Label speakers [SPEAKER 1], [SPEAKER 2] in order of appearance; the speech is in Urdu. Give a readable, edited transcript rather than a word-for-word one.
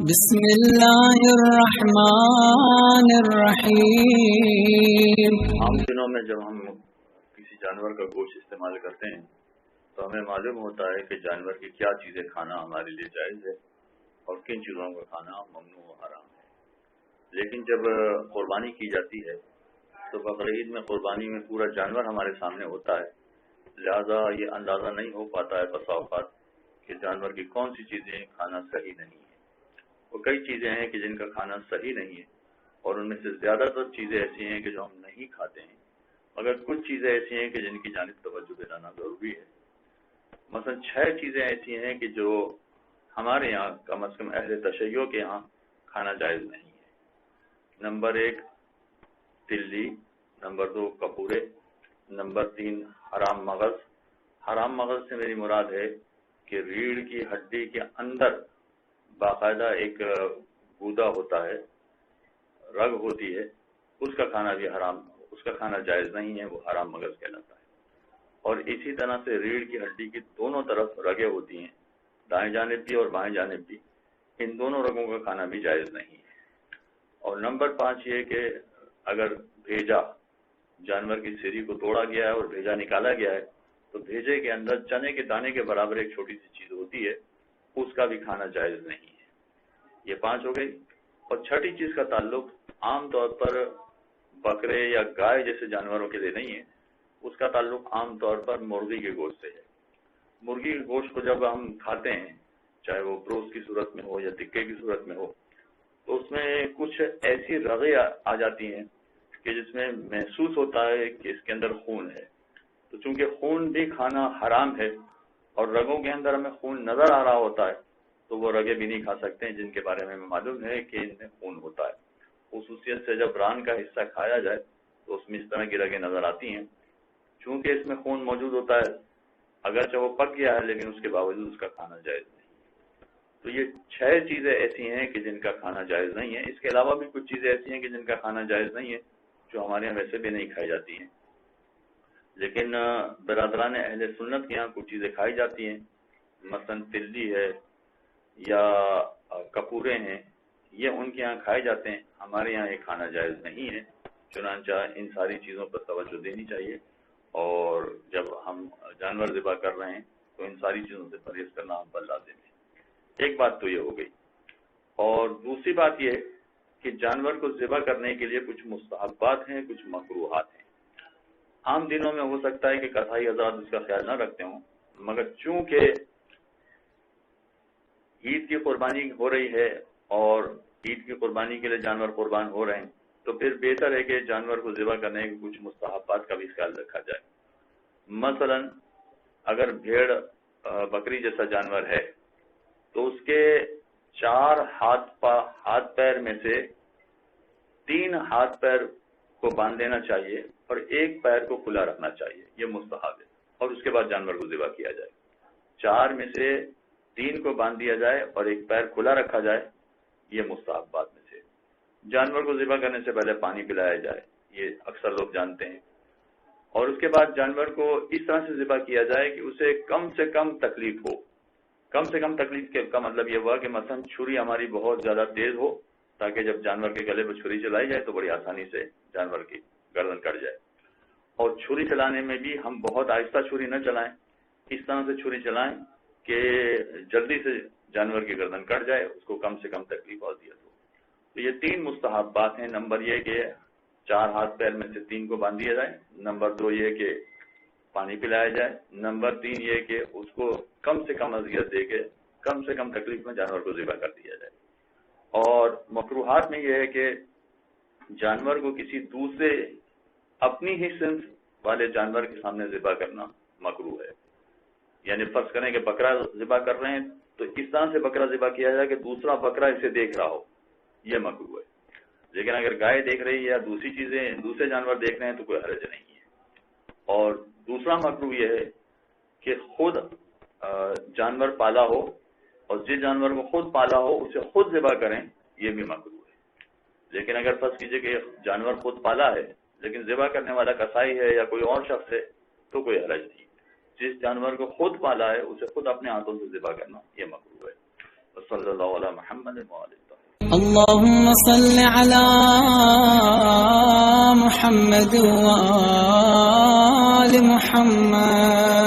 [SPEAKER 1] بسم اللہ الرحمن الرحیم۔
[SPEAKER 2] عام دنوں میں جب ہم کسی جانور کا گوشت استعمال کرتے ہیں تو ہمیں معلوم ہوتا ہے کہ جانور کی کیا چیزیں کھانا ہمارے لیے جائز ہے اور کن چیزوں کا کھانا ممنوع و حرام ہے۔ لیکن جب قربانی کی جاتی ہے تو بقرعید میں قربانی میں پورا جانور ہمارے سامنے ہوتا ہے، لہذا یہ اندازہ نہیں ہو پاتا ہے بسا اوقات کہ جانور کی کون سی چیزیں کھانا صحیح نہیں ہے۔ وہ کئی چیزیں ہیں کہ جن کا کھانا صحیح نہیں ہے اور ان میں سے زیادہ تر چیزیں ایسی ہیں کہ جو ہم نہیں کھاتے ہیں، مگر کچھ چیزیں ایسی ہیں کہ جن کی جانب توجہ دلانا ضروری ہے۔ مثلا 6 چیزیں ایسی ہیں کہ جو ہمارے یہاں کم از کم اہل تشیع کے یہاں کھانا جائز نہیں ہے۔ نمبر 1 تلی، نمبر 2 کپورے، نمبر 3 حرام مغز۔ حرام مغز سے میری مراد ہے کہ ریڑھ کی ہڈی کے اندر باقاعدہ ایک گودا ہوتا ہے، رگ ہوتی ہے، اس کا کھانا بھی حرام، اس کا کھانا جائز نہیں ہے، وہ حرام مغز کہلاتا ہے۔ اور اسی طرح سے ریڑھ کی ہڈی کی دونوں طرف رگیں ہوتی ہیں، دائیں جانب بھی اور بائیں جانب بھی، ان دونوں رگوں کا کھانا بھی جائز نہیں ہے۔ اور نمبر 5 یہ کہ اگر بھیجا جانور کی سیری کو توڑا گیا ہے اور بھیجا نکالا گیا ہے تو بھیجے کے اندر چنے کے دانے کے برابر ایک چھوٹی سی چیز ہوتی ہے، اس کا بھی کھانا جائز نہیں ہے۔ یہ 5 ہو گئی۔ اور 6ٹھی چیز کا تعلق عام طور پر بکرے یا گائے جیسے جانوروں کے لیے نہیں ہے، اس کا تعلق عام طور پر مرغی کے گوشت سے ہے۔ مرغی کے گوشت کو جب ہم کھاتے ہیں، چاہے وہ بروس کی صورت میں ہو یا ٹکے کی صورت میں ہو، تو اس میں کچھ ایسی رگیں آ جاتی ہیں کہ جس میں محسوس ہوتا ہے کہ اس کے اندر خون ہے۔ تو چونکہ خون بھی کھانا حرام ہے اور رگوں کے اندر ہمیں خون نظر آ رہا ہوتا ہے، تو وہ رگیں بھی نہیں کھا سکتے ہیں جن کے بارے میں معلوم ہے کہ ان میں خون ہوتا ہے۔ خصوصیت سے جب ران کا حصہ کھایا جائے تو اس میں اس طرح کی رگیں نظر آتی ہیں۔ چونکہ اس میں خون موجود ہوتا ہے، اگرچہ وہ پک گیا ہے لیکن اس کے باوجود اس کا کھانا جائز نہیں۔ تو یہ 6 چیزیں ایسی ہیں کہ جن کا کھانا جائز نہیں ہے۔ اس کے علاوہ بھی کچھ چیزیں ایسی ہیں کہ جن کا کھانا جائز نہیں ہے، جو ہمارے یہاں ویسے بھی نہیں کھائی جاتی ہیں، لیکن برادران اہل سنت کے یہاں کچھ چیزیں کھائی جاتی ہیں۔ مثلا تلی ہے یا کپورے ہیں، یہ ان کے یہاں کھائے جاتے ہیں، ہمارے یہاں یہ کھانا جائز نہیں ہے۔ چنانچہ ان ساری چیزوں پر توجہ دینی چاہیے، اور جب ہم جانور ذبح کر رہے ہیں تو ان ساری چیزوں سے پرہیز کرنا ہم پر لازم ہے۔ ایک بات تو یہ ہو گئی، اور دوسری بات یہ کہ جانور کو ذبح کرنے کے لیے کچھ مستحبات ہیں، کچھ مکروہات ہیں۔ عام دنوں میں ہو سکتا ہے کہ قصائی حضرات اس کا خیال نہ رکھتے ہوں، مگر چونکہ عید کی قربانی ہو رہی ہے اور عید کی قربانی کے لیے جانور قربان ہو رہے ہیں، تو پھر بہتر ہے کہ جانور کو ذبح کرنے کے کچھ مستحبات کا بھی خیال رکھا جائے۔ مثلا اگر بھیڑ بکری جیسا جانور ہے تو اس کے 4 ہاتھ پیر میں سے 3 ہاتھ پیر کو باندھ دینا چاہیے اور 1 پیر کو کھلا رکھنا چاہیے، یہ مستحب ہے، اور اس کے بعد جانور کو ذبح کیا جائے۔ 4 میں سے 3 کو باندھ دیا جائے اور 1 پیر کھلا رکھا جائے، یہ مستحبات میں سے۔ جانور کو ذبح کرنے سے پہلے پانی پلایا جائے، یہ اکثر لوگ جانتے ہیں، اور اس کے بعد جانور کو اس طرح سے ذبح کیا جائے کہ اسے کم سے کم تکلیف ہو۔ کم سے کم تکلیف کا مطلب یہ ہوا کہ مثلا چھری ہماری بہت زیادہ تیز ہو تاکہ جب جانور کے گلے پر چھری چلائی جائے تو بڑی آسانی سے جانور کی گردن کٹ جائے، اور چھری چلانے میں بھی ہم بہت آہستہ چھری نہ چلائیں، اس طرح سے چھری چلائیں کہ جلدی سے جانور کی گردن کٹ جائے، اس کو کم سے کم تکلیف اور اذیت ہو۔ تو یہ 3 مستحبات ہیں۔ نمبر یہ کہ 4 ہاتھ پیر میں سے 3 کو باندھ دیا جائے، نمبر 2 یہ کہ پانی پلایا جائے، نمبر 3 یہ کہ اس کو کم سے کم اذیت دے کے کم سے کم تکلیف میں جانور کو ذبح کر دیا جائے۔ اور مکروہات میں یہ ہے کہ جانور کو کسی دوسرے اپنی ہی صنف والے جانور کے سامنے ذبح کرنا مکروہ ہے۔ یعنی فرض کریں کہ بکرا ذبح کر رہے ہیں تو اس طرح سے بکرا ذبح کیا جائے کہ دوسرا بکرا اسے دیکھ رہا ہو، یہ مکروہ ہے۔ لیکن اگر گائے دیکھ رہی ہے یا دوسرے جانور دیکھ رہے ہیں تو کوئی حرج نہیں ہے۔ اور دوسرا مکروہ یہ ہے کہ خود جانور پالا ہو اور جس جانور کو خود پالا ہو اسے خود ذبح کریں، یہ بھی مکروہ ہے۔ لیکن اگر فرض کیجئے کہ جانور خود پالا ہے لیکن ذبح کرنے والا قصائی ہے یا کوئی اور شخص ہے تو کوئی حرج نہیں۔ جس جانور کو خود پالا ہے اسے خود اپنے ہاتھوں سے ذبح کرنا یہ مکروہ ہے۔ وصلی اللہ علی محمد وآلہ
[SPEAKER 1] اللهم صل على محمد وآل محمد.